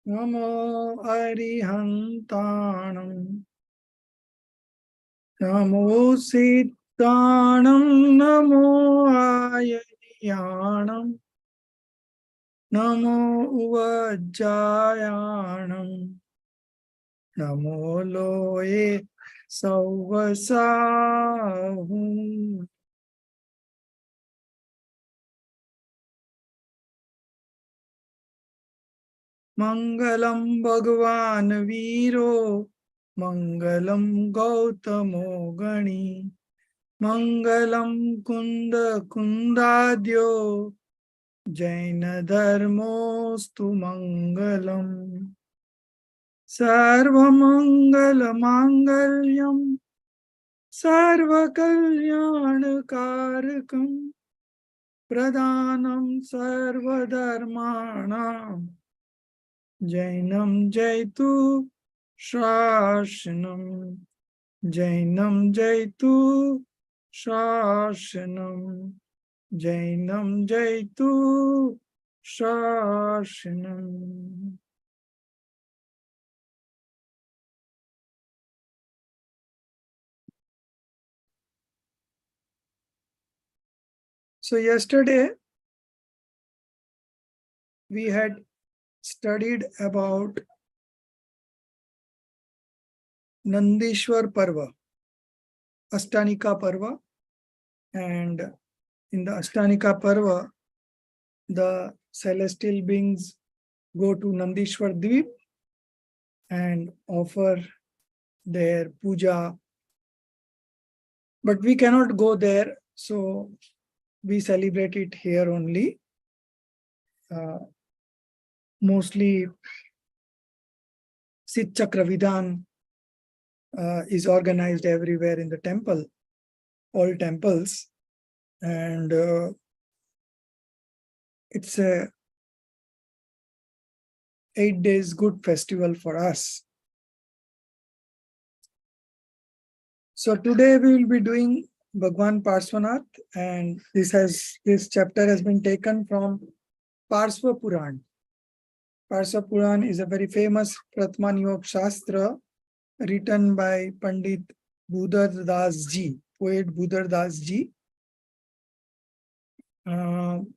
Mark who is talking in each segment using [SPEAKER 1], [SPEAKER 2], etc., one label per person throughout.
[SPEAKER 1] Namo Arihantanam. Namo Siddhanam. Namo Ayaniyanam. Namo Uvajjayanam. Namo Loye Savasahum. Mangalam Bhagavan Viro. Mangalam Gautamo Gani. Mangalam Kunda Kundadyo. Jaina Dharmostu Mangalam. Sarvamangala Mangalyam. Sarvakalyanakarakam. Pradhanam Sarvadharmanam. Jainam Jaitu Shashanam. Jainam Jaitu Shashanam. Jainam Jaitu Shashanam. So yesterday we had studied about Nandishwar Parva, Ashtanika Parva, and in the Ashtanika Parva, the celestial beings go to Nandishwar Dweep and offer their puja. But we cannot go there, so we celebrate it here only. Mostly Sit Chakra Vidhan is organized everywhere in the temple, all temples, and it's a 8 days good festival for us. So today we will be doing Bhagwan Parshvanath, and this chapter has been taken from Parsva Puran. Parsva Puran is a very famous Pratman Yog Shastra written by Pandit Budhar Das Ji, poet Budhar Das Ji.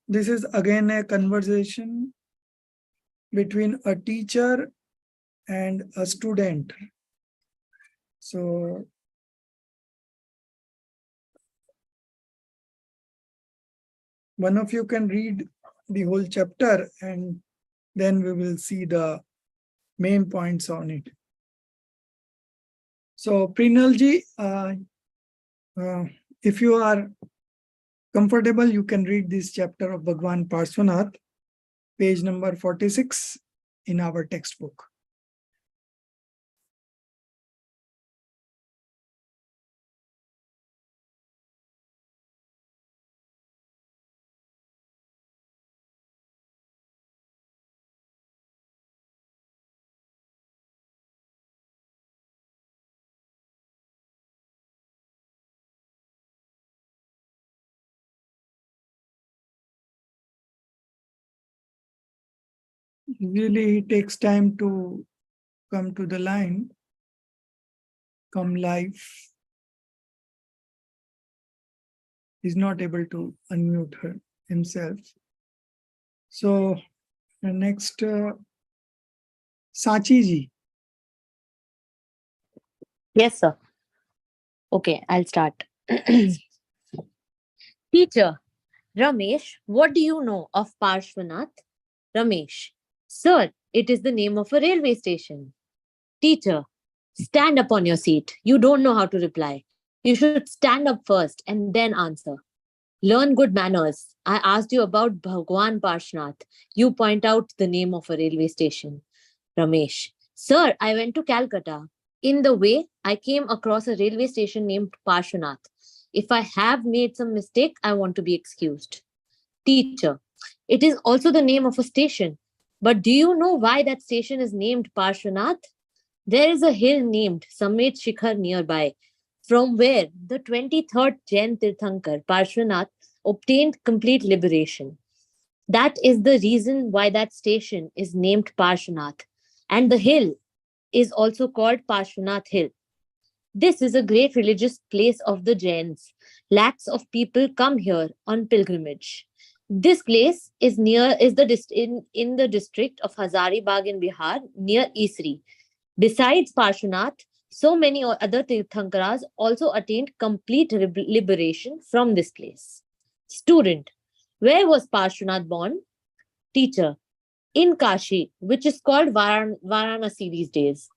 [SPEAKER 1] This is again a conversation between a teacher and a student. So one of you can read the whole chapter and then we will see the main points on it. So Prinalji, if you are comfortable, you can read this chapter of Bhagwan Parshvanath, page number 46 in our textbook. Really takes time to come to the line, come live. He's not able to unmute himself. So the next, Sachi ji.
[SPEAKER 2] Yes, sir. Okay, I'll start. Teacher, Ramesh, what do you know of Parshvanath? Ramesh, sir, it is the name of a railway station. Teacher, stand up on your seat. You don't know how to reply. You should stand up first and then answer. Learn good manners. I asked you about Bhagwan Parshvanath. You point out the name of a railway station. Ramesh, sir, I went to Calcutta. In the way, I came across a railway station named Parshvanath. If I have made some mistake, I want to be excused. Teacher, it is also the name of a station. But do you know why that station is named Parshvanath? There is a hill named Samet Shikhar nearby, from where the 23rd Jain Tirthankar, Parshvanath, obtained complete liberation. That is the reason why that station is named Parshvanath. And the hill is also called Parshvanath Hill. This is a great religious place of the Jains. Lakhs of people come here on pilgrimage. This place is in the district of Hazaribagh in Bihar, near Isri. Besides Parshvanath, so many other Tirthankaras also attained complete liberation from this place. Student, where was Parshvanath born? Teacher, in Kashi, which is called Varanasi these days.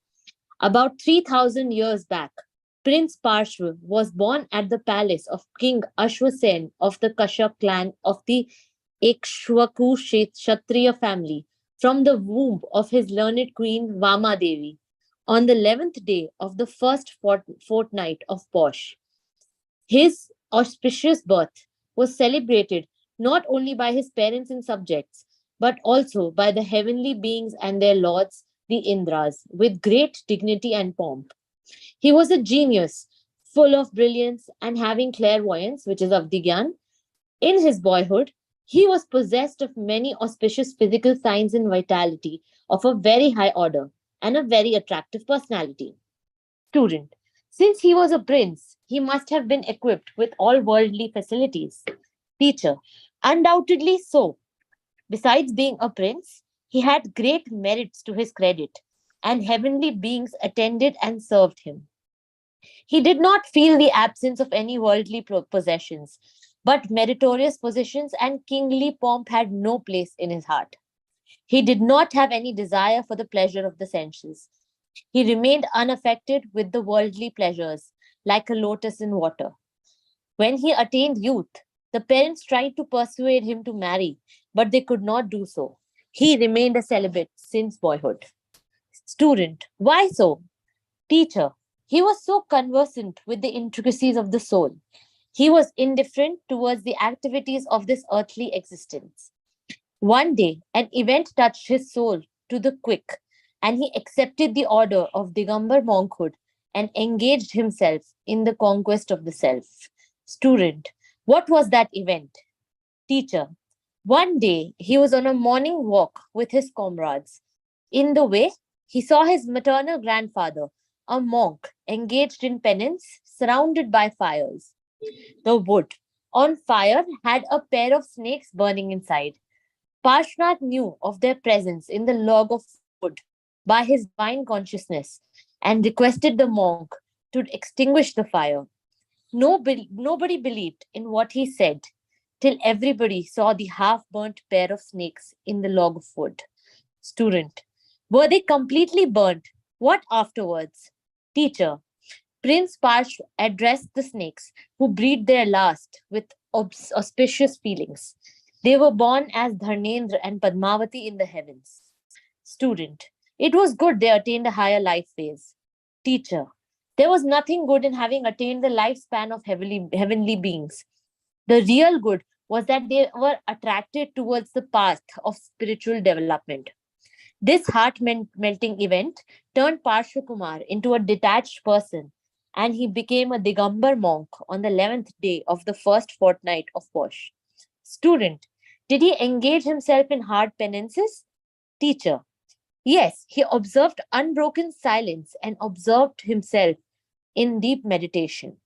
[SPEAKER 2] About 3,000 years back, Prince Parshva was born at the palace of King Ashwasen of the Kashyap clan of the Ikshwaku Kshatriya family from the womb of his learned queen Vama Devi on the 11th day of the first fortnight of Posh. His auspicious birth was celebrated not only by his parents and subjects, but also by the heavenly beings and their lords, the Indras, with great dignity and pomp. He was a genius, full of brilliance and having clairvoyance, which is Avdigyan. In his boyhood, he was possessed of many auspicious physical signs and vitality of a very high order and a very attractive personality. Student, since he was a prince, he must have been equipped with all worldly facilities. Teacher, undoubtedly so. Besides being a prince, he had great merits to his credit, and heavenly beings attended and served him. He did not feel the absence of any worldly possessions, but meritorious positions and kingly pomp had no place in his heart. He did not have any desire for the pleasure of the senses. He remained unaffected with the worldly pleasures, like a lotus in water. When he attained youth, the parents tried to persuade him to marry, but they could not do so. He remained a celibate since boyhood. Student, why so? Teacher, he was so conversant with the intricacies of the soul. He was indifferent towards the activities of this earthly existence. One day, an event touched his soul to the quick, and he accepted the order of Digambar monkhood and engaged himself in the conquest of the self. Student, what was that event? Teacher, one day he was on a morning walk with his comrades. In the way, he saw his maternal grandfather, a monk, engaged in penance, surrounded by fires. The wood on fire had a pair of snakes burning inside. Parshnath knew of their presence in the log of wood by his divine consciousness and requested the monk to extinguish the fire. Nobody believed in what he said till everybody saw the half burnt pair of snakes in the log of wood. Student, were they completely burnt? What afterwards? Teacher, Prince Parsh addressed the snakes, who breathed their last with auspicious feelings. They were born as Dharnendra and Padmavati in the heavens. Student, it was good they attained a higher life phase. Teacher, there was nothing good in having attained the lifespan of heavenly beings. The real good was that they were attracted towards the path of spiritual development. This heart melting event turned Parshvakumar into a detached person, and he became a Digambar monk on the 11th day of the first fortnight of Posh. Student, did he engage himself in hard penances? Teacher, yes, he observed unbroken silence and observed himself in deep meditation.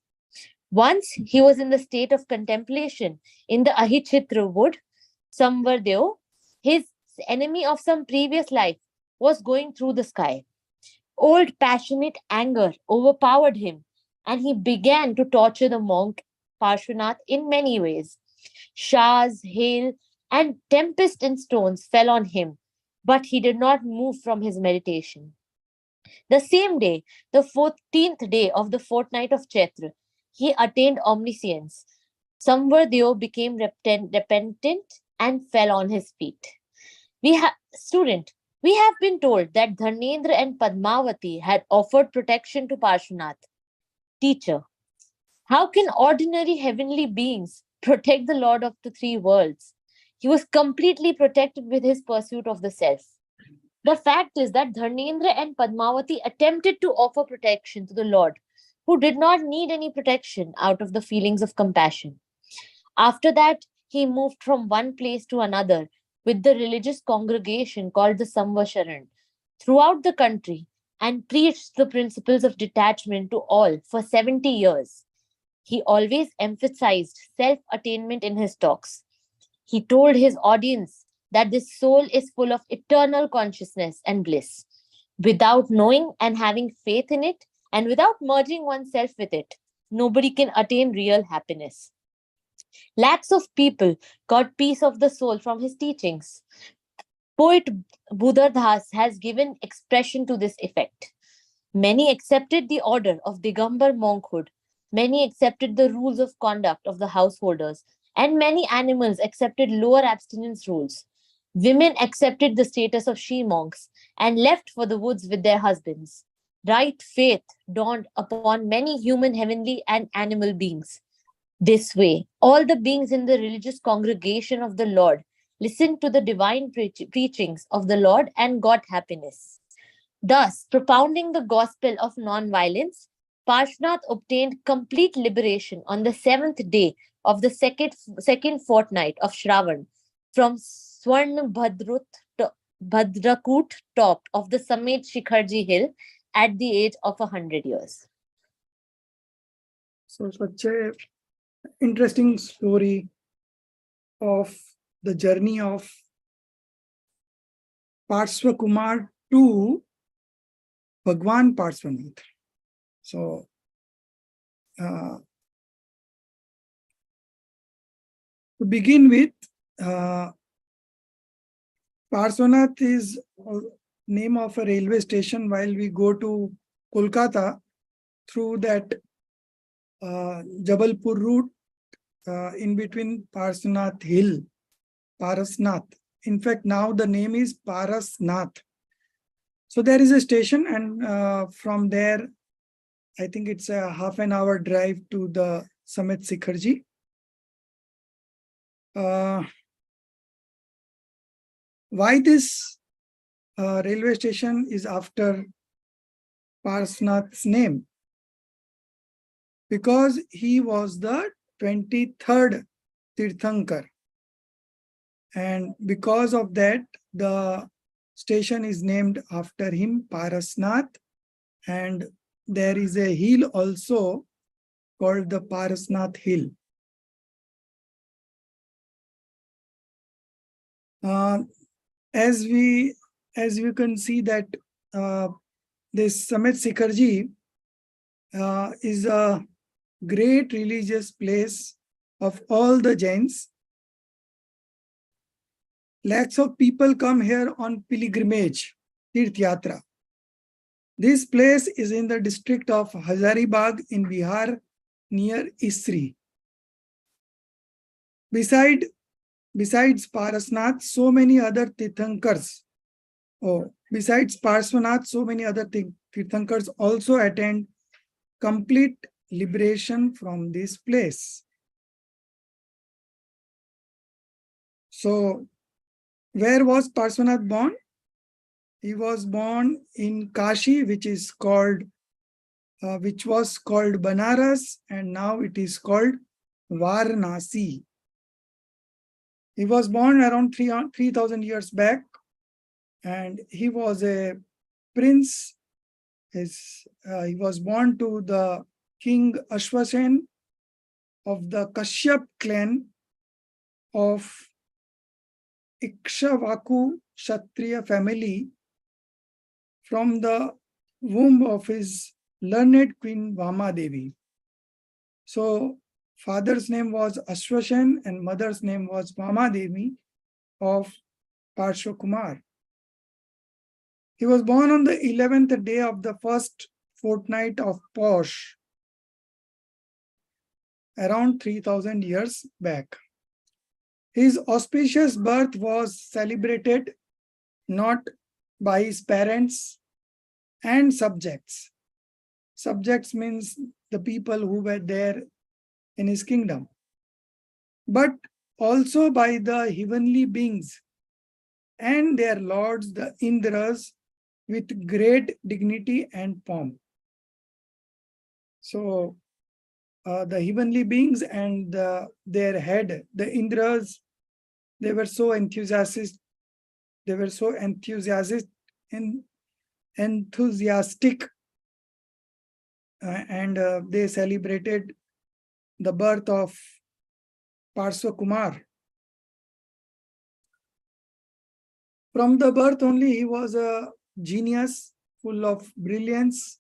[SPEAKER 2] Once he was in the state of contemplation in the Ahichitra wood, Samvardeo, his enemy of some previous life, was going through the sky. Old passionate anger overpowered him, and he began to torture the monk Parshvanath in many ways. Showers, hail, and tempest and stones fell on him, but he did not move from his meditation. The same day, the 14th day of the fortnight of Chaitra, he attained omniscience. Samvardeo became repentant and fell on his feet. Student, we have been told that Dharnendra and Padmavati had offered protection to Parshvanath. Teacher, how can ordinary heavenly beings protect the Lord of the three worlds? He was completely protected with his pursuit of the self. The fact is that Dharnendra and Padmavati attempted to offer protection to the Lord, who did not need any protection out of the feelings of compassion. After that, he moved from one place to another with the religious congregation called the Samvasharan, throughout the country and preached the principles of detachment to all for 70 years. He always emphasized self attainment in his talks. He told his audience that this soul is full of eternal consciousness and bliss. Without knowing and having faith in it, and without merging oneself with it, nobody can attain real happiness. Lakhs of people got peace of the soul from his teachings. Poet Budhar has given expression to this effect. Many accepted the order of Digambar monkhood. Many accepted the rules of conduct of the householders, and many animals accepted lower abstinence rules. Women accepted the status of she monks and left for the woods with their husbands. Right faith dawned upon many human, heavenly, and animal beings. This way, all the beings in the religious congregation of the Lord listened to the divine preachings of the Lord and got happiness. Thus, propounding the gospel of non-violence, Parshvanath obtained complete liberation on the seventh day of the second fortnight of Shravan from Bhadrakut top of the Samet Shikharji hill at the age of 100 years.
[SPEAKER 1] So such a interesting story of the journey of Parshva Kumar to Bhagwan Parshvanath. So to begin with, Parshvanath is name of a railway station. While we go to Kolkata through that Jabalpur route, in between Parshvanath Hill, Parasnath. In fact, now the name is Parasnath. So there is a station, and from there, I think it's a half an hour drive to the Samet Shikharji. Why this railway station is after Parshvanath's name? Because he was the 23rd Tirthankar. And because of that, the station is named after him, Parasnath. And there is a hill also called the Parasnath Hill. As you can see that this Samet Shikharji is a great religious place of all the Jains. Lakhs of people come here on pilgrimage, Tirth Yatra. This place is in the district of Hazaribagh in Bihar, near Isri. Besides Parasnath, so many other Tirthankars, besides Parshvanath, so many other Tirthankars also attend complete liberation from this place. So, where was Parshvanath born? He was born in Kashi, which was called Banaras, and now it is called Varanasi. He was born around 3,000 years back, and he was a prince. He was born to the king Ashwasen of the Kashyap clan of Ikshvaku Kshatriya family from the womb of his learned queen Vama Devi. So father's name was Ashwasen and mother's name was Vama Devi of Parshva Kumar. He was born on the 11th day of the first fortnight of Posh, around 3,000 years back. His auspicious birth was celebrated not by his parents and subjects. Subjects means the people who were there in his kingdom, but also by the heavenly beings and their lords, the Indras, with great dignity and pomp. So the heavenly beings and their head, the Indras, they were so enthusiastic in enthusiastic, and they celebrated the birth of Parsva Kumar. From the birth only, he was a genius, full of brilliance,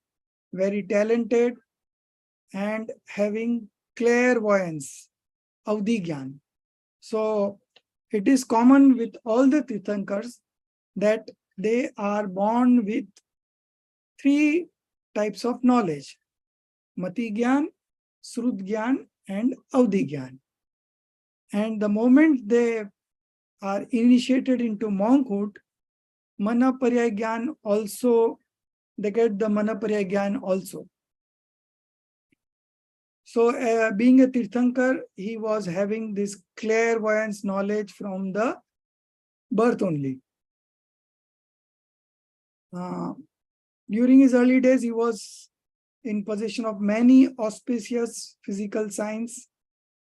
[SPEAKER 1] very talented, and having clairvoyance, Avdi So it is common with all the Tirthankars that they are born with three types of knowledge: Mati Gyan, Srut Gyan, and Avdi Gyan. And the moment they are initiated into monkhood, Mana Paryay Gyan also, they get the Mana Paryay Gyan also. So being a Tirthankar, he was having this clairvoyance knowledge from the birth only. During his early days, he was in possession of many auspicious physical signs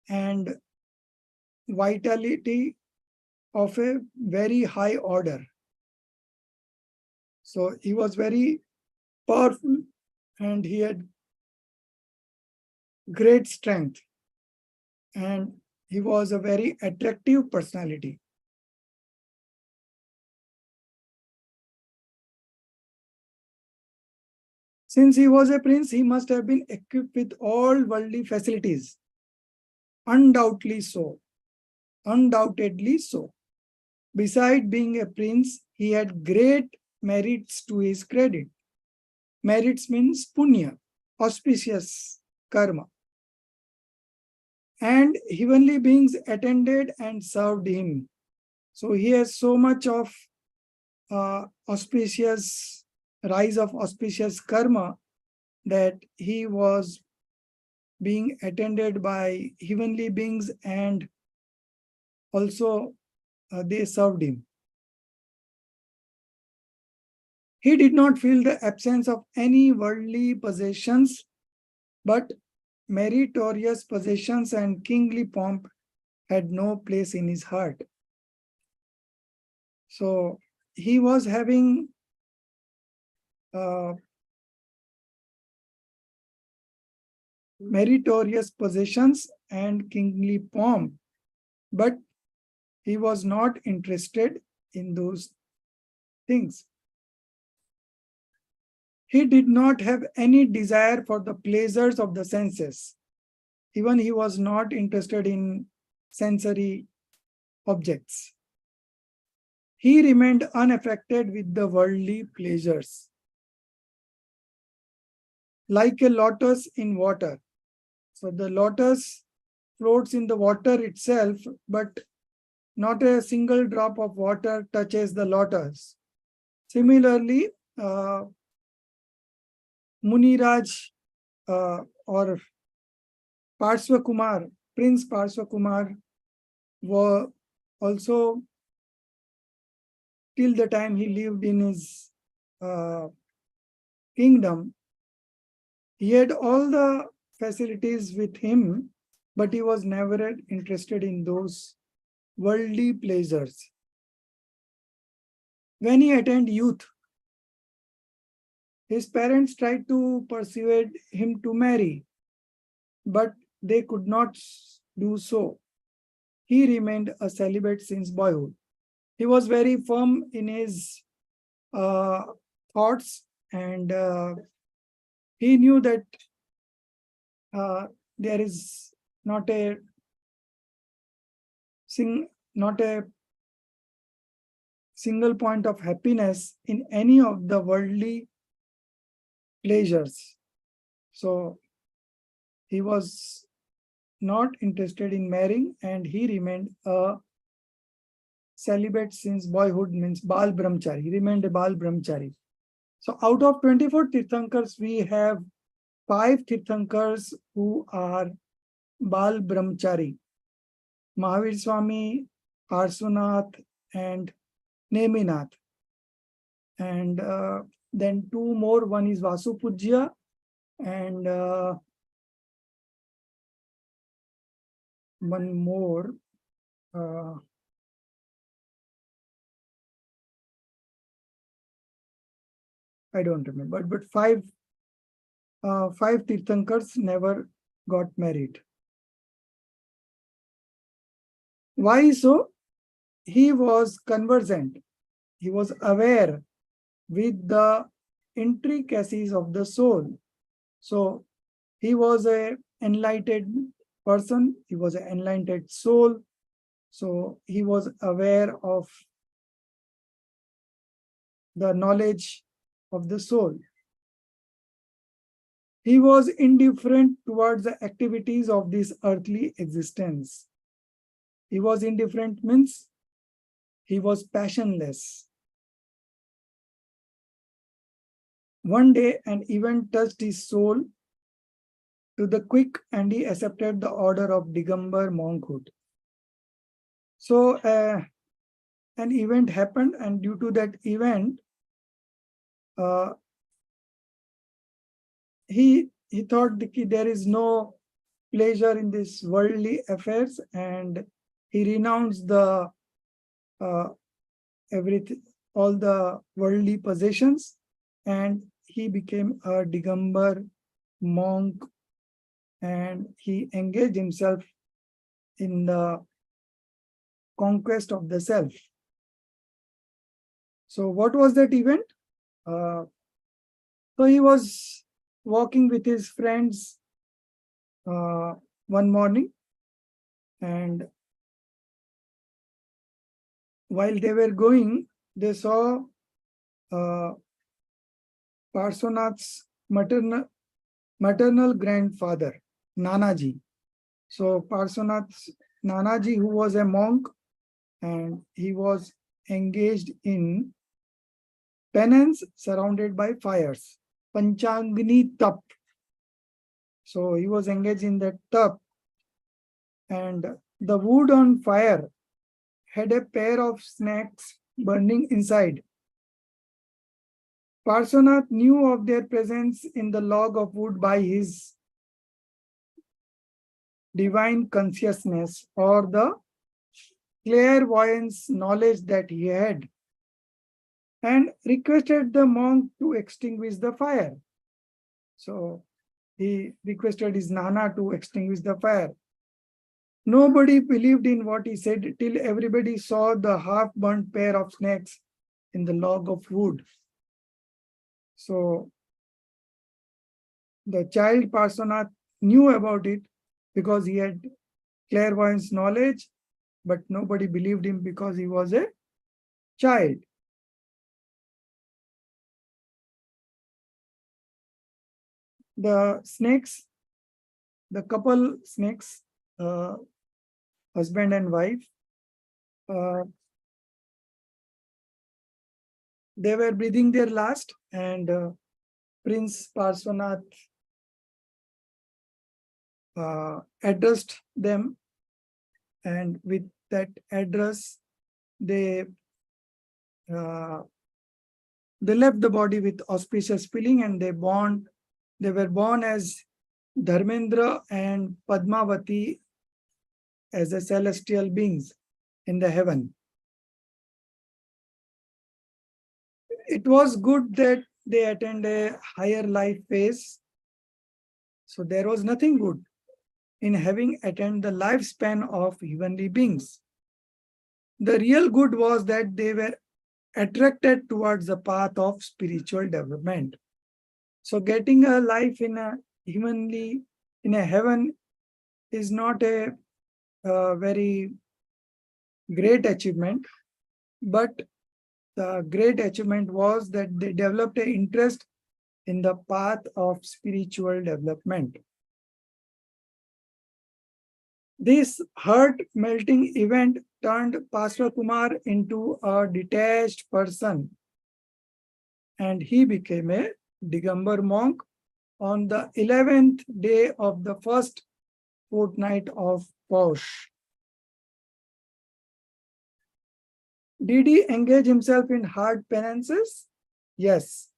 [SPEAKER 1] and vitality of a very high order. So he was very powerful and he had great strength, and he was a very attractive personality. Since he was a prince, he must have been equipped with all worldly facilities. Undoubtedly so. Undoubtedly so. Besides being a prince, he had great merits to his credit. Merits means punya, auspicious karma. And heavenly beings attended and served him. So he has so much of auspicious rise of auspicious karma that he was being attended by heavenly beings, and also they served him. He did not feel the absence of any worldly possessions, but meritorious possessions and kingly pomp had no place in his heart. So he was having meritorious possessions and kingly pomp, but he was not interested in those things. He did not have any desire for the pleasures of the senses. Even he was not interested in sensory objects. He remained unaffected with the worldly pleasures. Like a lotus in water. So the lotus floats in the water itself, but not a single drop of water touches the lotus. Similarly, Muniraj or Parsva Kumar, Prince Parsva Kumar, were also, till the time he lived in his kingdom, he had all the facilities with him, but he was never interested in those worldly pleasures. When he attained youth, his parents tried to persuade him to marry, but they could not do so. He remained a celibate since boyhood. He was very firm in his thoughts, and he knew that there is not a single point of happiness in any of the worldly pleasures. So he was not interested in marrying, and he remained a celibate since boyhood, means Bal Brahmachari. He remained a Bal Brahmachari. So out of 24 Tirthankars, we have 5 Tirthankars who are Bal Brahmachari: Mahavir Swami, Parsunath, and Neminath. And then 2 more, one is Vasu Pujya, and one more, I don't remember, but five Tirthankars never got married. Why so? He was conversant. He was aware with the intricacies of the soul. So he was a enlightened person. He was an enlightened soul. So he was aware of the knowledge of the soul. He was indifferent towards the activities of this earthly existence. He was indifferent means he was passionless. One day, an event touched his soul to the quick and he accepted the order of Digambar monkhood. So an event happened, and due to that event, he thought that there is no pleasure in this worldly affairs, and he renounced the everything, all the worldly possessions, and he became a Digambar monk, and he engaged himself in the conquest of the self. So what was that event? So he was walking with his friends one morning, and while they were going, they saw Parshvanath's maternal grandfather, Nanaji. So Parshvanath's Nanaji, who was a monk, and he was engaged in penance surrounded by fires, Panchangni Tap. So he was engaged in that tap, and the wood on fire had a pair of snakes burning inside. Parshvanath knew of their presence in the log of wood by his divine consciousness, or the clairvoyance knowledge that he had, and requested the monk to extinguish the fire. So he requested his Nana to extinguish the fire. Nobody believed in what he said till everybody saw the half-burnt pair of snakes in the log of wood. So the child Parshvanath knew about it because he had clairvoyance knowledge, but nobody believed him because he was a child. The snakes, the couple snakes, husband and wife, they were breathing their last, and Prince Parshvanath addressed them, and with that address, they left the body with auspicious feeling, and they were born as Dharmendra and Padmavati as a celestial beings in the heaven. It was good that they attained a higher life phase. So there was nothing good in having attained the lifespan of heavenly beings. The real good was that they were attracted towards the path of spiritual development. So getting a life in a heaven is not a very great achievement, but the great achievement was that they developed an interest in the path of spiritual development. This heart-melting event turned Parshva into a detached person, and he became a Digambar monk on the 11th day of the first fortnight of Paush. Did he engage himself in hard penances? Yes.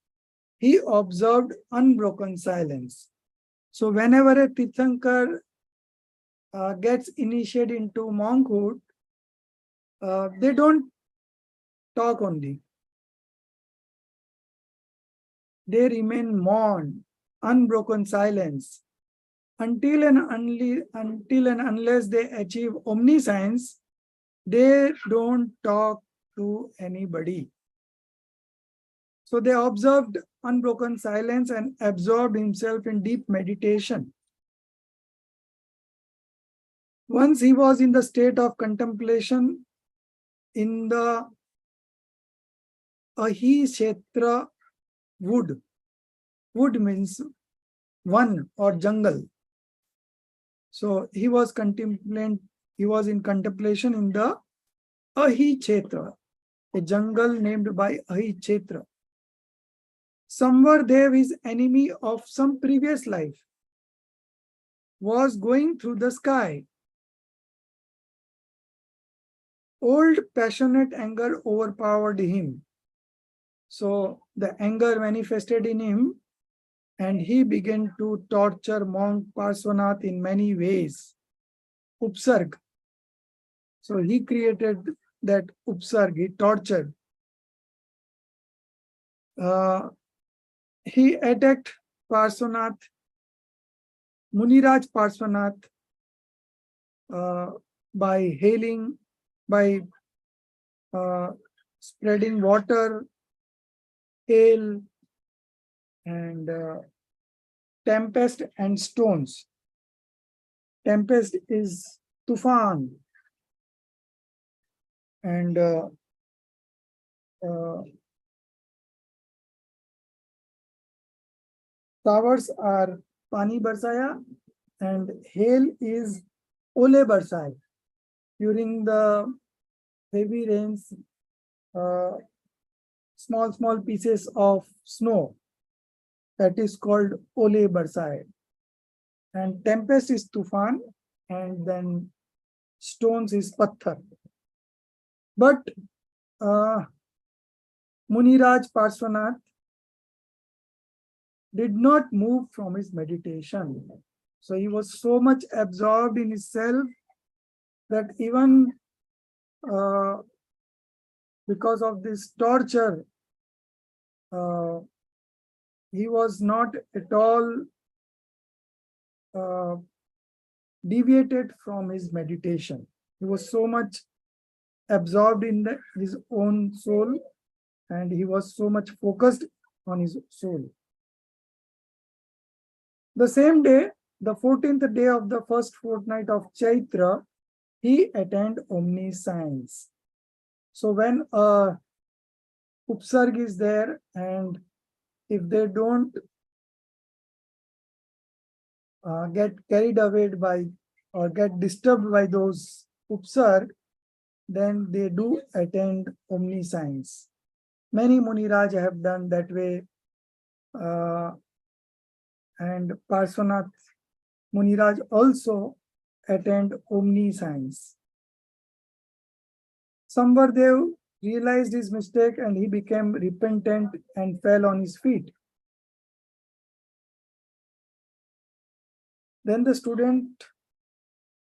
[SPEAKER 1] He observed unbroken silence. So whenever a Tirthankar gets initiated into monkhood, they don't talk only. they remain mourn, unbroken silence. Until and unless they achieve omniscience, they don't talk to anybody. So they observed unbroken silence and absorbed himself in deep meditation. Once he was in the state of contemplation in the Ahi Kshetra wood. Wood means one or jungle. So he was in contemplation in the Ahi Kshetra, a jungle named by Ahi Kshetra. Samvardev, his enemy of some previous life, was going through the sky. Old passionate anger overpowered him. So the anger manifested in him, and he began to torture monk Parsvanath in many ways. Upsarg. So he created that upsarg, he tortured. He attacked Parsvanath, Muniraj Parsvanath, by spreading water, hail, and tempest and stones. Tempest is tufan, and showers are pani barsaya, and hail is ole barsai. During the heavy rains, small pieces of snow, that is called ole barsai. And tempest is tufan, and then stones is patthar. But Muniraj Parsvanath did not move from his meditation. So he was so much absorbed in himself that even because of this torture, he was not at all deviated from his meditation. He was so much absorbed in his own soul, and he was so much focused on his soul. The same day, the 14th day of the first fortnight of Chaitra, he attained omniscience. So when upsarg is there, and if they don't get carried away by or get disturbed by those upsarg, then they do attain omniscience. Many Muniraj have done that way, and Parsvanath Muniraj also attained omniscience. Samvardev realized his mistake, and he became repentant and fell on his feet. Then the student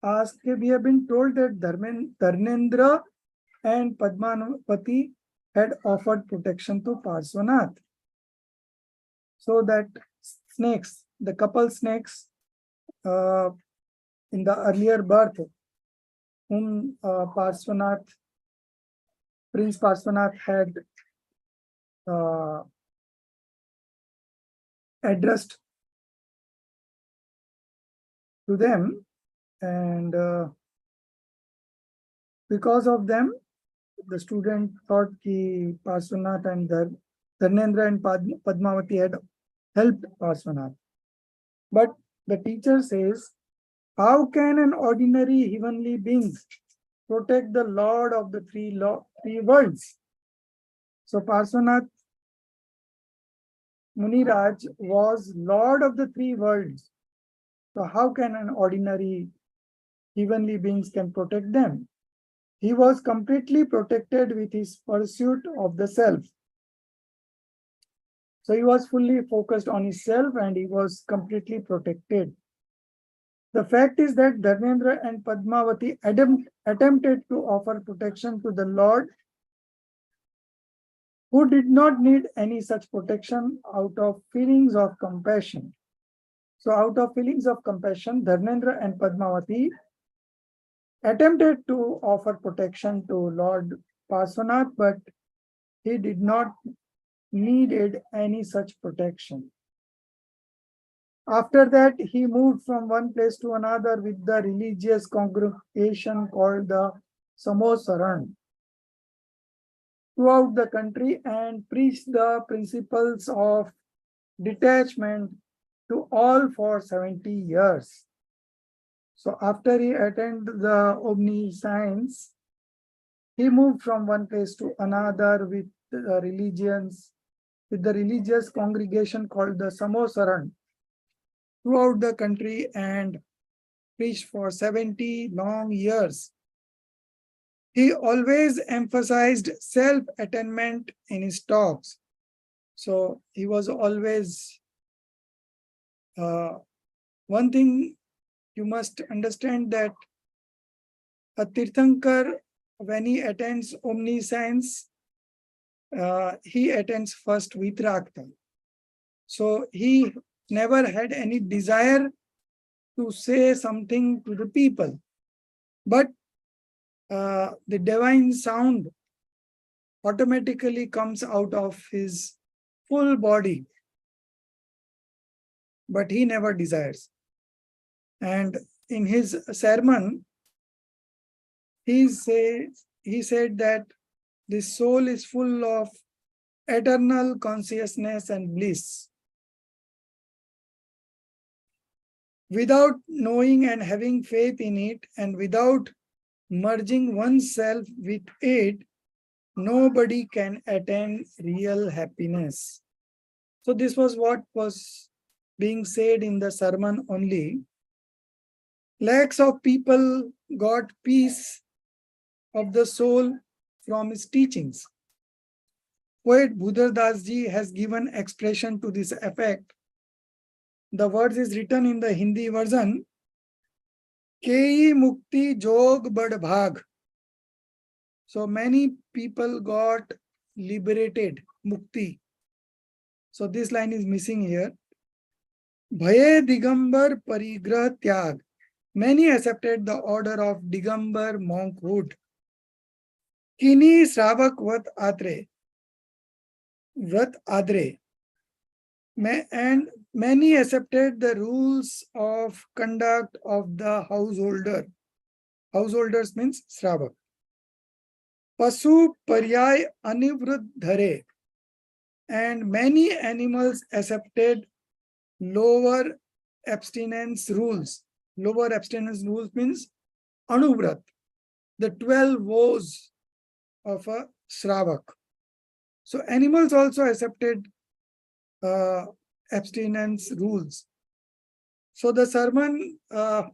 [SPEAKER 1] asked, we have been told that Dharmendra and Padmavati had offered protection to Parsvanath. So that snakes, the couple snakes in the earlier birth, whom Prince Parsvanath had addressed to them, and because of them, the student thought that Parsvanath and Dharmendra and Padmavati had helped Parsvanath. But the teacher says, how can an ordinary heavenly being protect the Lord of the three worlds? So Parsvanath Muniraj was Lord of the three worlds. So how can an ordinary heavenly beings can protect them? He was completely protected with his pursuit of the self. So he was fully focused on his self, and he was completely protected. The fact is that Dharmendra and Padmavati attempted to offer protection to the Lord who did not need any such protection out of feelings of compassion. So out of feelings of compassion, Dharmendra and Padmavati attempted to offer protection to Lord Parshvanath, but he did not needed any such protection. After that, he moved from one place to another with the religious congregation called the Samosaran throughout the country and preached the principles of detachment to all for 70 years. So after he attended the omniscience, he moved from one place to another with the religious congregation called the Samosaran throughout the country and preached for 70 long years. He always emphasized self-attainment in his talks. So he was always, one thing you must understand, that a Tirthankar, when he attends omniscience, he attends first Vitrakta. So he never had any desire to say something to the people, but the divine sound automatically comes out of his full body, but he never desires. And in his sermon, he said that the soul is full of eternal consciousness and bliss. Without knowing and having faith in it, and without merging oneself with it, nobody can attain real happiness. So this was what was being said in the sermon only. Lakhs of people got peace of the soul from his teachings. Poet Budhar Das ji has given expression to this effect. The words is written in the Hindi version. Kei mukti jog bad bhag. So many people got liberated, mukti. So this line is missing here. Bhaye digambar parigrah tyag. Many accepted the order of Digambar monkhood. Kini Sravak Vrat Adre. And many accepted the rules of conduct of the householder. Householders means Sravak. Pasu Paryay Anivruddhare. And many animals accepted lower abstinence rules. Lower abstinence rules means Anuvrat, the 12 vows of a Shravak. So animals also accepted abstinence rules. So the sermon, the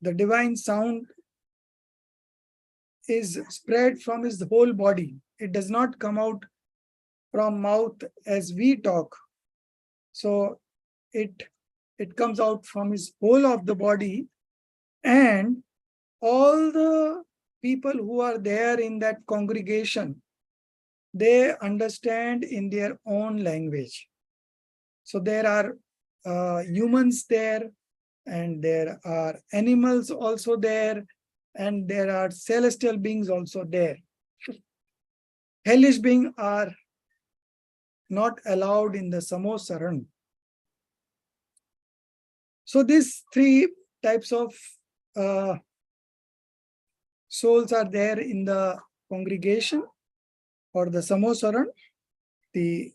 [SPEAKER 1] divine sound is spread from his whole body. It does not come out from mouth as we talk. So it comes out from his whole of the body, and all the people who are there in that congregation, they understand in their own language. So there are humans there, and there are animals also there, and there are celestial beings also there. Hellish beings are not allowed in the Samosaran. So these three types of souls are there in the congregation or the Samosaran. The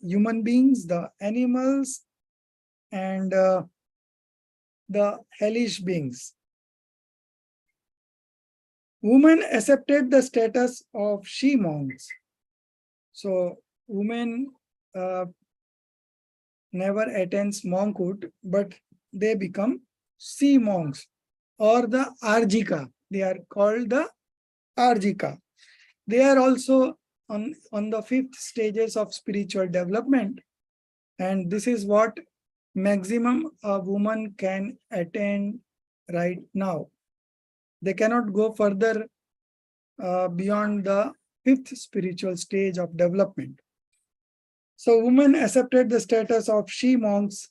[SPEAKER 1] human beings, the animals, and the hellish beings. Women accepted the status of she monks. So women never attains monkhood, but they become she monks or the Arjika. They are called the Arjika. They are also on the 5th stages of spiritual development. And this is what maximum a woman can attain right now. They cannot go further beyond the fifth spiritual stage of development. So women accepted the status of she monks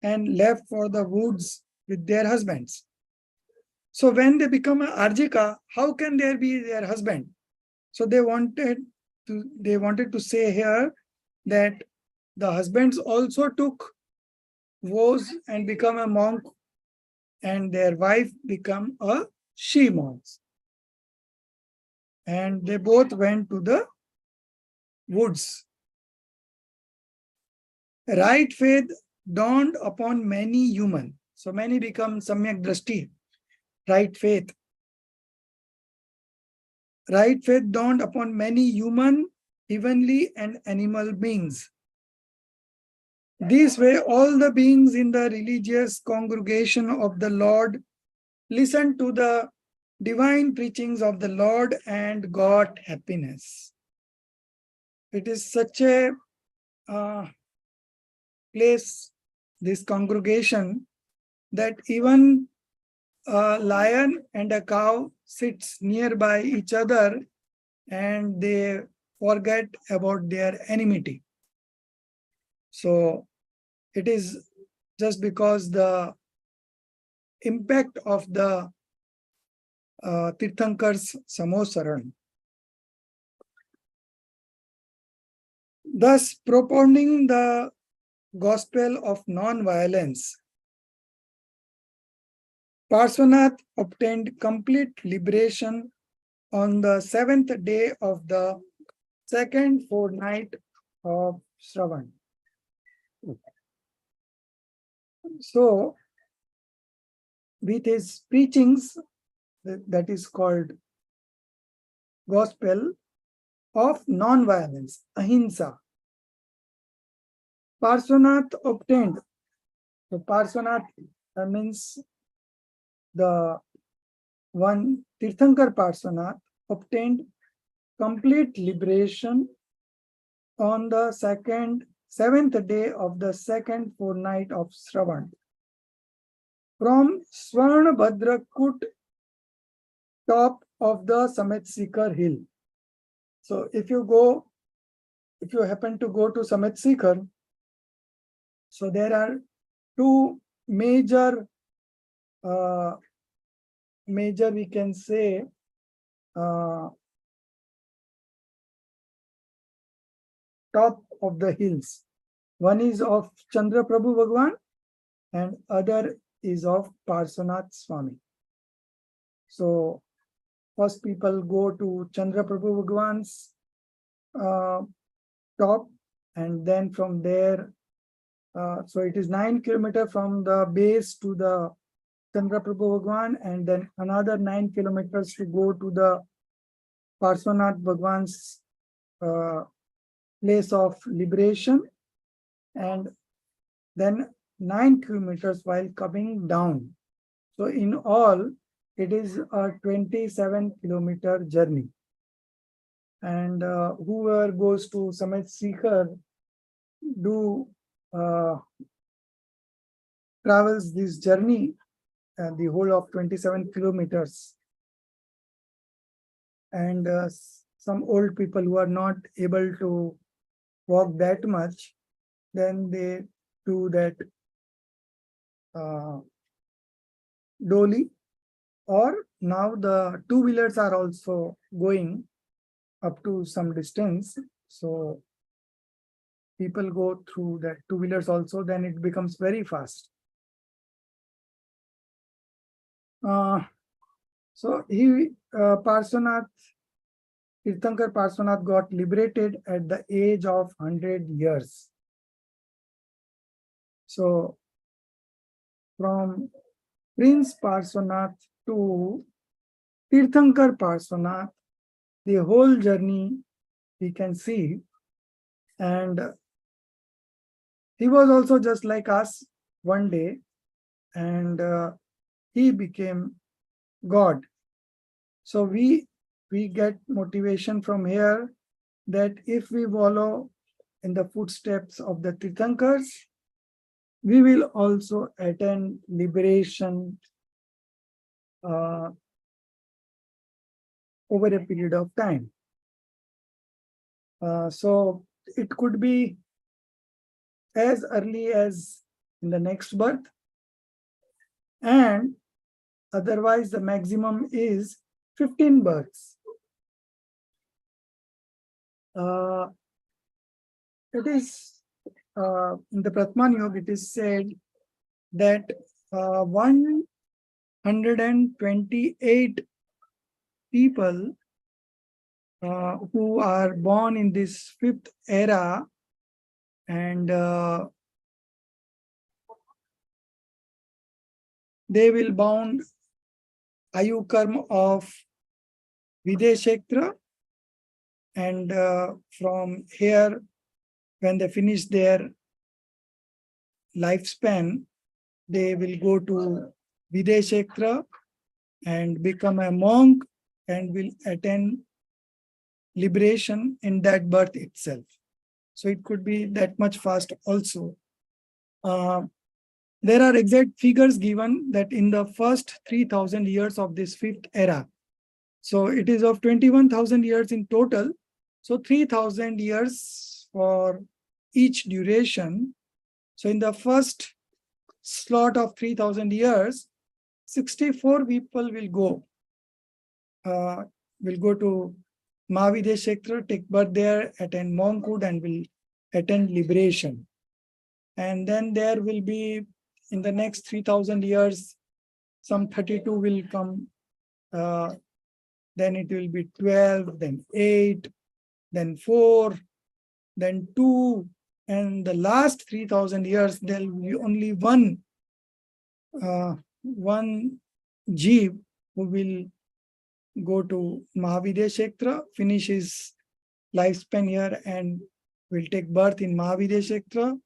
[SPEAKER 1] and left for the woods with their husbands. So when they become an Arjika, how can there be their husband? So they wanted to say here that the husbands also took vows and become a monk, and their wife become a she monk. And they both went to the woods. Right faith dawned upon many human. So many become samyak drashti, right faith. Right faith dawned upon many human, heavenly and animal beings. This way, all the beings in the religious congregation of the Lord listened to the divine preachings of the Lord and got happiness. It is such a place, this congregation, that even a lion and a cow sits nearby each other and they forget about their enmity. So it is just because the impact of the Tirthankars Samosaran. Thus, propounding the gospel of non-violence, Parshvanath obtained complete liberation on the seventh day of the second fortnight of Shravan. So, with his preachings, that is called gospel of non-violence, ahimsa, Parshvanath obtained. So Parshvanath means the one Tirthankar Parshvanath obtained complete liberation on the seventh day of the second fortnight of Shravan from Swarnabhadra Kut, top of the Samet Sikhar hill. So if you happen to go to Samet Sikhar, so there are two major we can say top of the hills. One is of Chandra Prabhu Bhagwan and other is of Parshvanath Swami. So first people go to Chandra Prabhu Bhagwan's top, and then from there, so it is 9 kilometers from the base to the Chandra Prabhu Bhagwan, and then another 9 kilometers to go to the Parshvanath Bhagwan's place of liberation, and then 9 kilometers while coming down. So in all, it is a 27-kilometer journey. And whoever goes to Samet Sikhar travels this journey the whole of 27 kilometers. And some old people who are not able to walk that much, then they do that dolly, or now the two-wheelers are also going up to some distance. So people go through that two-wheelers also, then it becomes very fast. So Parshvanath, Tirthankar Parshvanath got liberated at the age of 100 years. So from Prince Parshvanath to Tirthankar Parshvanath, the whole journey we can see. And he was also just like us one day, and he became God. So we get motivation from here that if we follow in the footsteps of the Tirthankars, we will also attain liberation over a period of time. So it could be as early as in the next birth, and otherwise the maximum is 15 births. It is in the Pratman Yoga, it is said that 128 people who are born in this fifth era, and they will bound Ayu Karma of Videshekstra, and from here, when they finish their lifespan, they will go to Videshekstra and become a monk and will attain liberation in that birth itself. So it could be that much fast also. There are exact figures given that in the first 3,000 years of this fifth era, so it is of 21,000 years in total. So 3,000 years for each duration. So in the first slot of 3,000 years, 64 people will go to Mahavideshekstra, take birth there, attend monkhood, and will attend liberation. And then there will be, in the next 3,000 years, some 32 will come. Then it will be 12, then 8, then 4, then 2, and the last 3,000 years, there will be only one Jeev who will go to Mahavideshekstra, finish his lifespan here, and will take birth in Mahavideshekstra,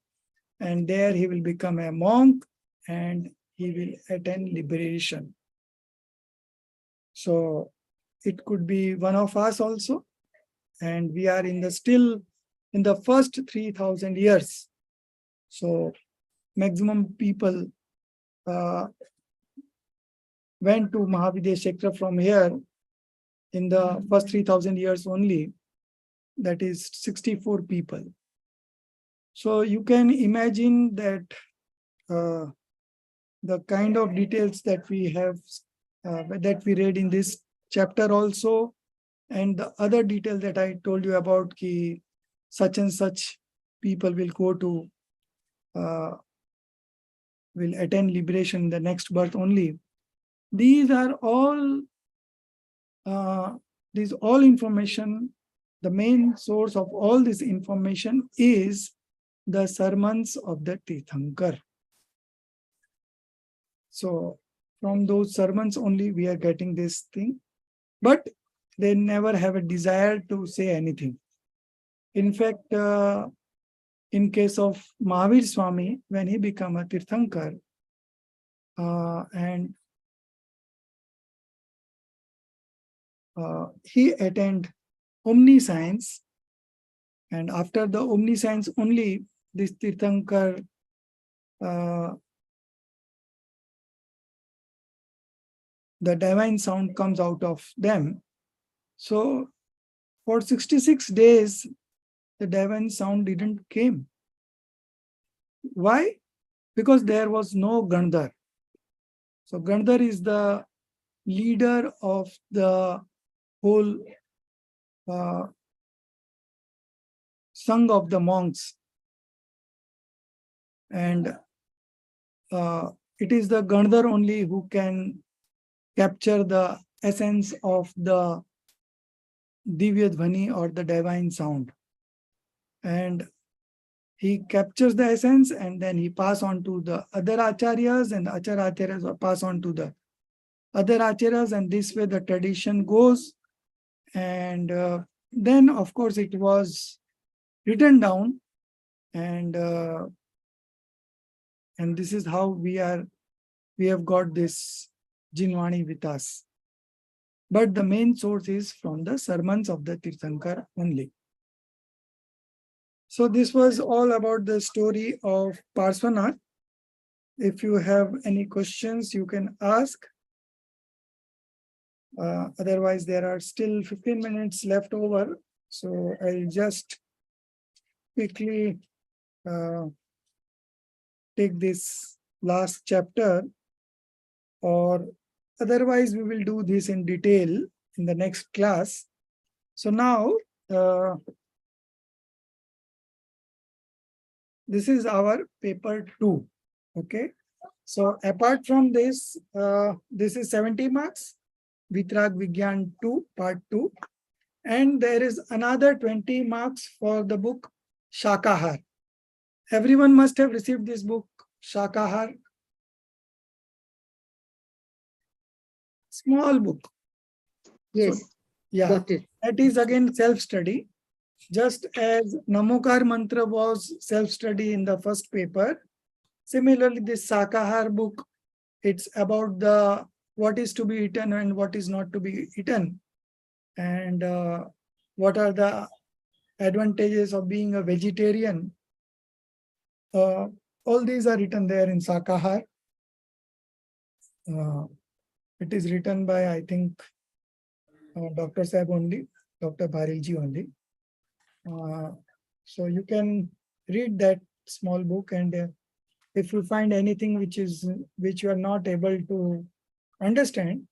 [SPEAKER 1] and there he will become a monk and he will attain liberation. So it could be one of us also, and we are still in the first 3,000 years. So maximum people went to Mahavideshekstra from here in the first 3,000 years only, that is 64 people. So you can imagine that the kind of details that we have, that we read in this chapter also, and the other detail that I told you about, ki such and such people will go to, will attain liberation in the next birth only. These are all, information. The main source of all this information is the sermons of the Tirthankar. So from those sermons only we are getting this thing, but they never have a desire to say anything. In fact, in case of Mahavir Swami, when he became a Tirthankar, and he attained omniscience, and after the omniscience only, this Tirthankar the divine sound comes out of them. So for 66 days, the divine sound didn't came. Why? Because there was no Gandhar. So Gandhar is the leader of the whole Sangh of the monks. And it is the Gandhar only who can capture the essence of the Divya Dhvani or the divine sound. And he captures the essence and then he pass on to the other acharyas, and the acharyas pass on to the other acharyas, and this way the tradition goes. And then of course it was written down, and this is how we have got this Jinvani with us. But the main source is from the sermons of the Tirthankar only. So this was all about the story of Parshvanath. If you have any questions, you can ask. Otherwise, there are still 15 minutes left over. So I'll just quickly take this last chapter, or otherwise we will do this in detail in the next class. So now, this is our paper 2. Okay. So apart from this, this is 70 marks, Vitrag Vigyan 2, part 2. And there is another 20 marks for the book Shakahar. Everyone must have received this book, Shakahar. Small book.
[SPEAKER 3] Yes,
[SPEAKER 1] So, yeah,
[SPEAKER 3] got it.
[SPEAKER 1] that is again self-study. Just as Namokar Mantra was self-study in the first paper, similarly this Shakahar book, it's about the what is to be eaten and what is not to be eaten, and what are the advantages of being a vegetarian. All these are written there in Shakahar. It is written by, I think, Dr. Saab only, Dr. Bharilji only. So you can read that small book, and if you find anything which you are not able to understand,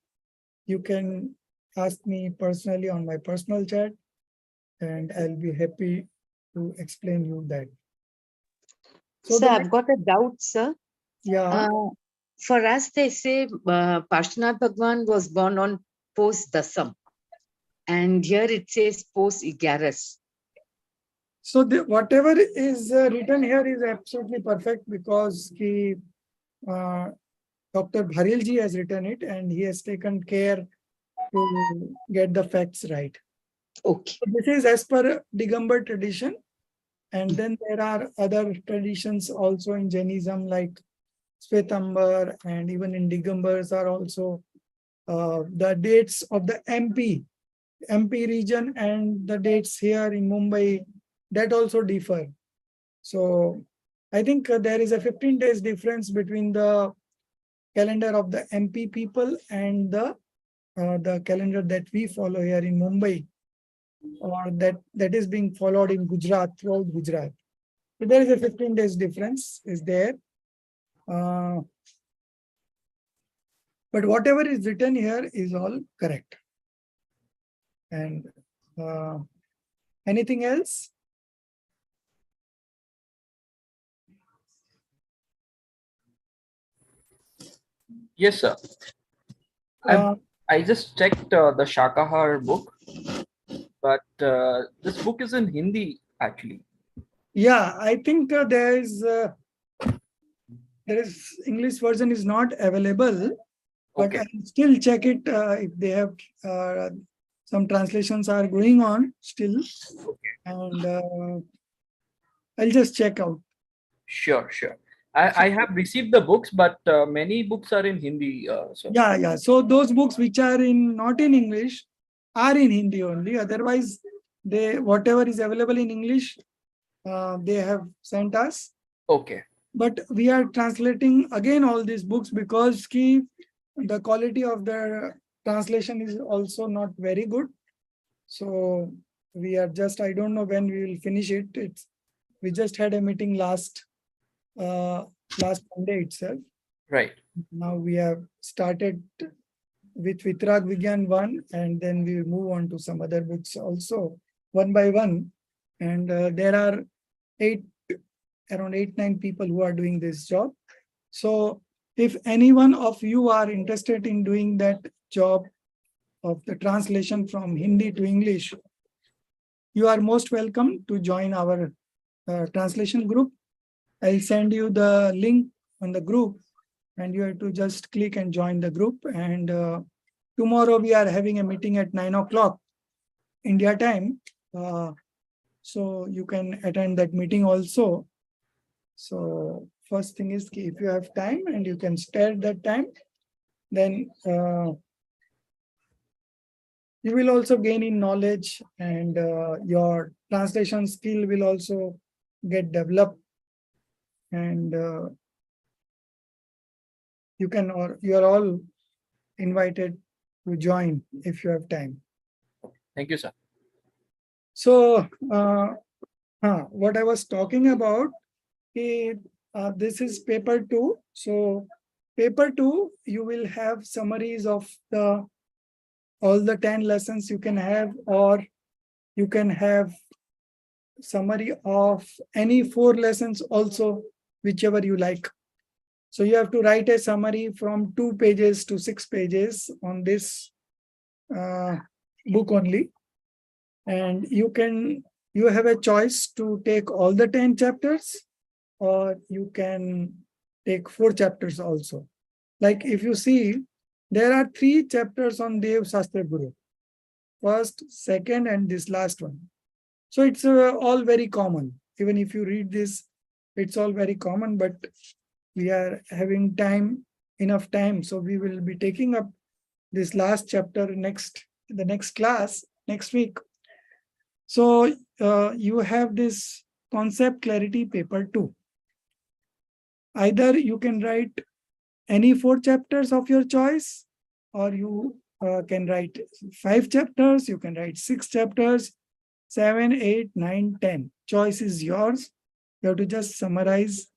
[SPEAKER 1] you can ask me personally on my personal chat, and I'll be happy to explain you that. So
[SPEAKER 3] Sir, I've got a doubt, sir.
[SPEAKER 1] yeah,
[SPEAKER 3] For us, they say Parshvanath Bhagwan was born on post Dasam. And here it says post Igaras.
[SPEAKER 1] so whatever is written here is absolutely perfect, because Dr. Bharilji has written it and he has taken care to get the facts right.
[SPEAKER 3] Okay.
[SPEAKER 1] So this is as per Digambar tradition, and then there are other traditions also in Jainism, like Svetambar, and even in Digambars are also the dates of the MP region, and the dates here in Mumbai, that also differ. So I think there is a 15 days difference between the calendar of the MP people and the calendar that we follow here in Mumbai, or that is being followed in Gujarat, throughout Gujarat. So there is a 15 days difference is there. But whatever is written here is all correct. And anything else?
[SPEAKER 4] Yes, sir. I just checked the Shakahar book, but this book is in Hindi actually.
[SPEAKER 1] Yeah, I think there is English version is not available, but
[SPEAKER 4] Okay.
[SPEAKER 1] I'll still check it if they have some translations are going on still, and I'll just check out.
[SPEAKER 4] Sure, sure. I have received the books, but many books are in Hindi. So
[SPEAKER 1] Yeah. So those books which are not in English are in Hindi only. Otherwise, whatever is available in English, they have sent us.
[SPEAKER 4] okay,
[SPEAKER 1] But we are translating again all these books, because the quality of the translation is also not very good. So we are just, I don't know when we will finish it. We just had a meeting last Monday itself.
[SPEAKER 4] right.
[SPEAKER 1] Now we have started with Vitrag Vigyan 1, and then we will move on to some other books also, one by one. And there are around 8-9 people who are doing this job. So if any one of you are interested in doing that job of the translation from Hindi to English, you are most welcome to join our translation group. I'll send you the link on the group, and you have to just click and join the group. And tomorrow we are having a meeting at 9 o'clock India time. So you can attend that meeting also. So first thing is, if you have time and you can spare that time, then you will also gain in knowledge, and your translation skill will also get developed. And you are all invited to join if you have time.
[SPEAKER 4] Thank you, sir.
[SPEAKER 1] So, what I was talking about, this is paper 2. So, paper 2, you will have summaries of all the 10 lessons you can have, or you can have summary of any 4 lessons also, whichever you like. So you have to write a summary from 2 pages to 6 pages on this book only. And you have a choice to take all the 10 chapters, or you can take 4 chapters also. Like if you see, there are 3 chapters on Dev Shastra Guru. First, second, and this last one. So it's all very common. Even if you read this, it's all very common, but we are having enough time. So we will be taking up this last chapter the next class, next week. So you have this concept clarity paper 2. Either you can write any 4 chapters of your choice, or you can write 5 chapters, you can write 6 chapters, 7, 8, 9, 10. Choice is yours. You have to just summarize,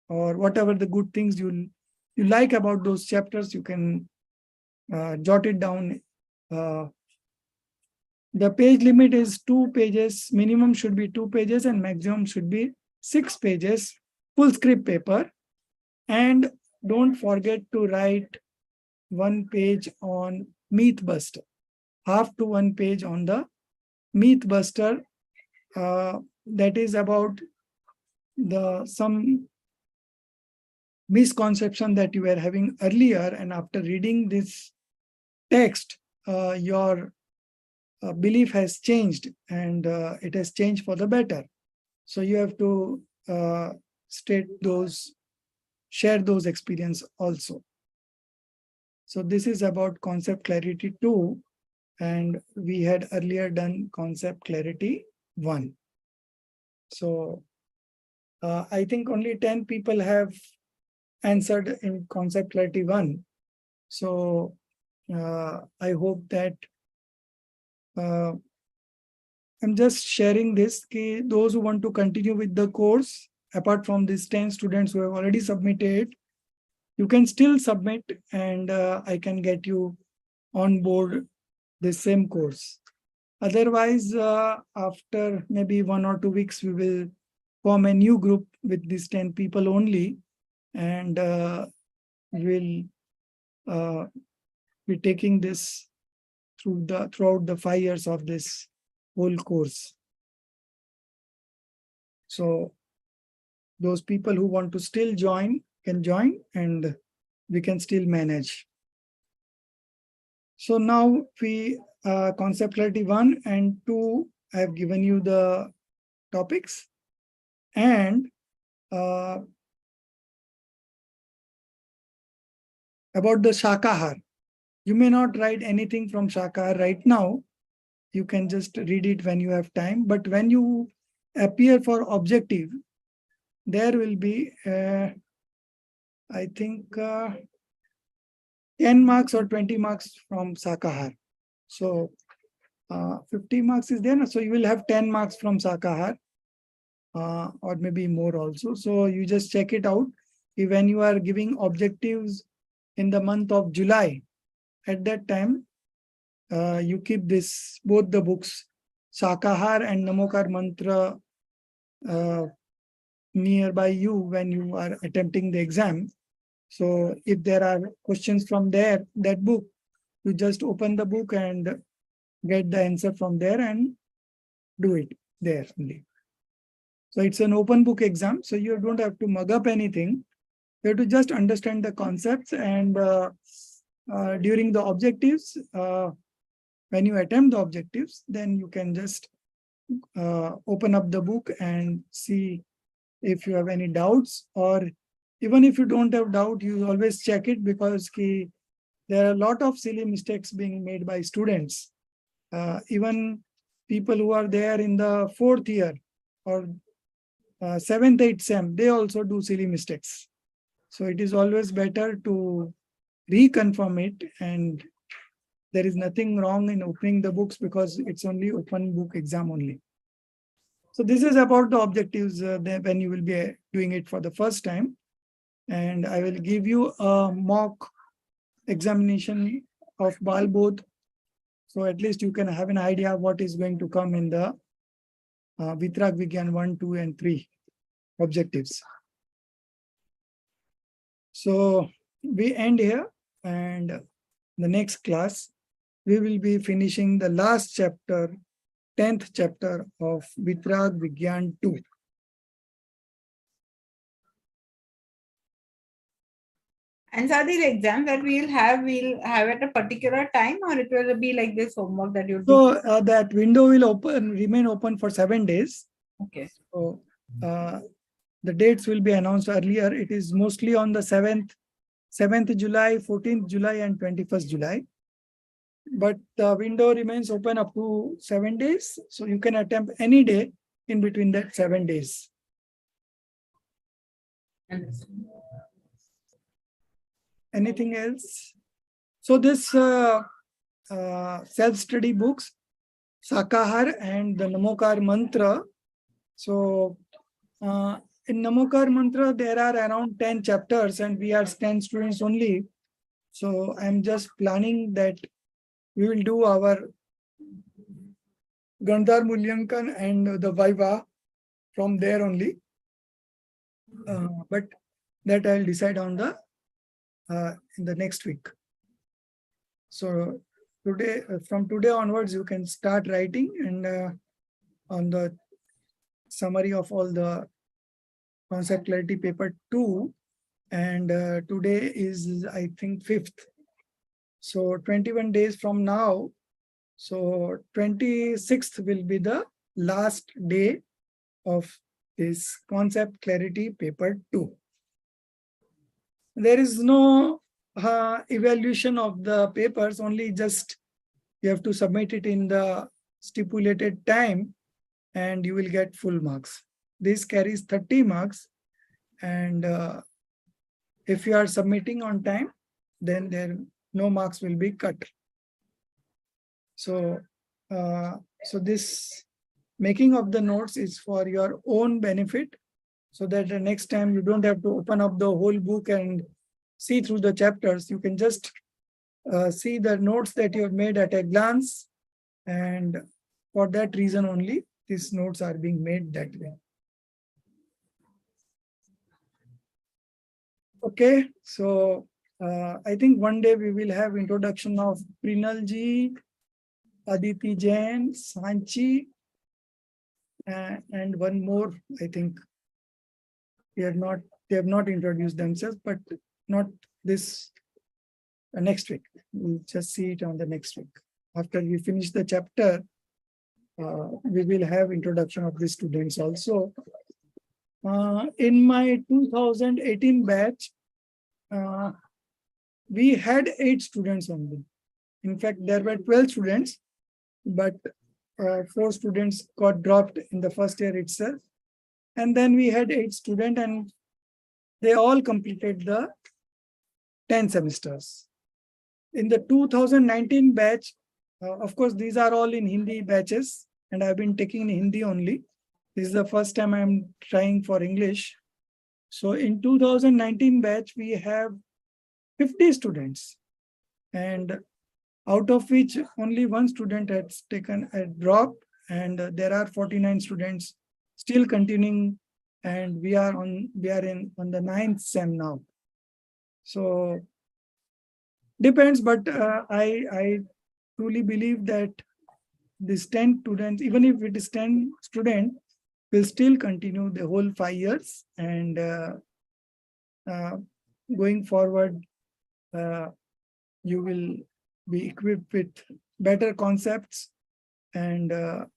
[SPEAKER 1] or whatever the good things you like about those chapters, you can jot it down. The page limit is 2 pages. Minimum should be 2 pages and maximum should be 6 pages, full script paper. And don't forget to write 1 page on Myth Buster, half to 1 page on the Myth Buster. That is about some misconception that you were having earlier, and after reading this text, your belief has changed, and it has changed for the better. So you have to share those experience also. So this is about concept clarity 2, and we had earlier done concept clarity 1. So I think only 10 people have answered in concept clarity 1. So I hope that I'm just sharing this. Those who want to continue with the course, apart from these 10 students who have already submitted, you can still submit, and I can get you on board the same course. Otherwise, after maybe 1 or 2 weeks, we will form a new group with these 10 people only, and we'll be taking this throughout the 5 years of this whole course. So those people who want to still join can join, and we can still manage. So now concept clarity 1 and 2, I have given you the topics, and about the Shakahar. You may not write anything from Shakahar right now. You can just read it when you have time. But when you appear for objective, there will be, I think, 10 marks or 20 marks from Shakahar. So 50 marks is there. So you will have 10 marks from Shakahar, or maybe more also. So you just check it out. When you are giving objectives in the month of July, at that time, you keep both the books, Shakahar and Namokar Mantra, nearby you when you are attempting the exam. So if there are questions from that book, you just open the book and get the answer from there and do it there only. So it's an open book exam, so you don't have to mug up anything. You have to just understand the concepts, and during the objectives, when you attempt the objectives, then you can just open up the book and see if you have any doubts, or even if you don't have doubt, you always check it, because there are a lot of silly mistakes being made by students. Even people who are there in the 4th year or 7th, 8th SEM, they also do silly mistakes. So it is always better to reconfirm it and there is nothing wrong in opening the books because it's only open book exam only. So this is about the objectives when you will be doing it for the first time. And I will give you a mock examination of Bal Bodh. So at least you can have an idea what is going to come in the Vitrag Vigyan 1, 2, and 3 objectives. So we end here, and the next class, we will be finishing the last chapter, 10th chapter of Vitrag Vigyan 2.
[SPEAKER 5] And so these exams that we'll have at a particular time, or it will be like this homework that you'll
[SPEAKER 1] So that window will remain open for 7 days.
[SPEAKER 5] Okay.
[SPEAKER 1] So the dates will be announced earlier. It is mostly on the 7th July, 14th July, and 21st July. But the window remains open up to 7 days. So you can attempt any day in between that 7 days. Anything else? So this self-study books, Sakahar and the Namokar Mantra. So in Namokar Mantra, there are around 10 chapters and we are 10 students only. So I'm just planning that we will do our Gandhar Mulyankan and the Viva from there only. But that I'll decide on the in the next week. So today, from today onwards, you can start writing and on the summary of all the concept clarity paper 2. And today is, I think, 5th. So 21 days from now, so 26th will be the last day of this concept clarity paper 2. There is no evaluation of the papers, only just you have to submit it in the stipulated time and you will get full marks. This carries 30 marks, and if you are submitting on time, then no marks will be cut. So, so this making of the notes is for your own benefit, so that the next time you don't have to open up the whole book and see through the chapters. You can just see the notes that you have made at a glance, and for that reason only, these notes are being made that way. Okay, so I think one day we will have introduction of Prinalji, Aditi Jain, Sanchi, and one more. I think they have not introduced themselves, but not this next week. We'll just see it on the next week. After we finish the chapter, we will have introduction of the students also. In my 2018 batch, we had 8 students only. In fact, there were 12 students, but 4 students got dropped in the first year itself. And then we had 8 students and they all completed the 10 semesters. In the 2019 batch, of course, these are all in Hindi batches and I've been taking in Hindi only. This is the first time I'm trying for English. So in 2019 batch, we have 50 students, and out of which only 1 student has taken a drop, and there are 49 students still continuing, and we are on the 9th sem now. So depends, but I truly believe that this 10 students, even if it is 10 students, will still continue the whole 5 years, and going forward, you will be equipped with better concepts, and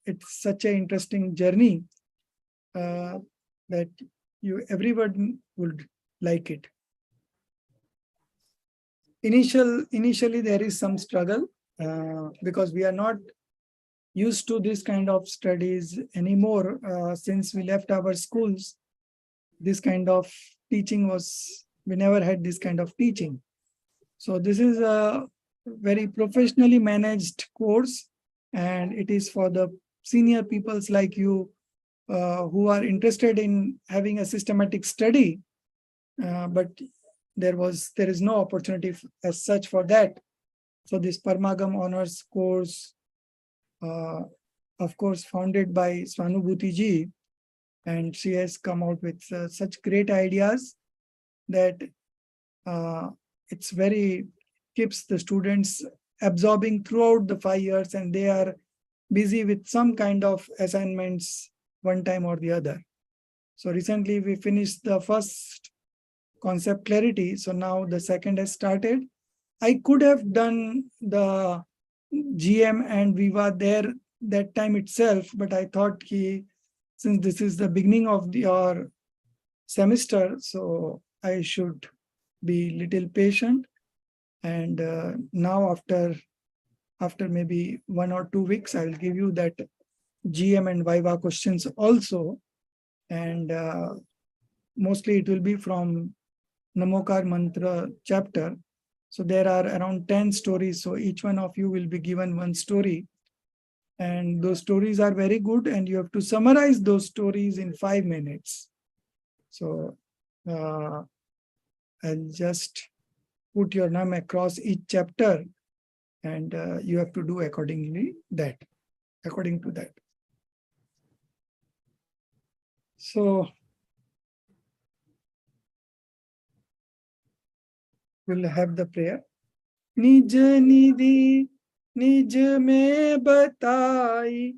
[SPEAKER 1] it's such an interesting journey that everyone would like it. Initially there is some struggle because we are not used to this kind of studies anymore. Since we left our schools, this kind of teaching we never had this kind of teaching. So this is a very professionally managed course, and it is for the senior peoples like you who are interested in having a systematic study, but there is no opportunity as such for that. So this Parmagam honors course, of course, founded by Swanubhuti ji, and she has come out with such great ideas that it's very keeps the students absorbing throughout the 5 years, and they are busy with some kind of assignments one time or the other. So recently we finished the first concept clarity. So now the second has started. I could have done the GM and Viva there that time itself, but I thought since this is the beginning of your semester, so I should be little patient. And now after maybe 1 or 2 weeks, I will give you that GM and Viva questions also. And mostly it will be from Namokar Mantra chapter. So there are around 10 stories. So each one of you will be given one story. And those stories are very good. And you have to summarize those stories in 5 minutes. So I'll just put your name across each chapter, and you have to do according to that. So we'll have the prayer. निज निधि निज में बताई,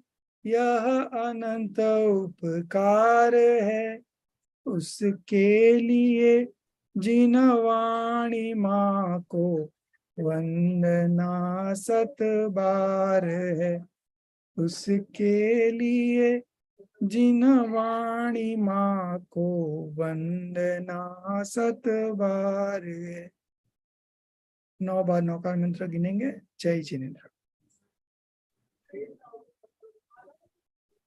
[SPEAKER 1] यह अनंत उपकार है, उसके लिए जिन वाणी माँ को वंदना 7 बार है, उसके लिए जिन वाणी माँ को वंदना 7 बार है। 9 बार नौकार मंत्र गिनेंगे। जय जिनेन्द्र।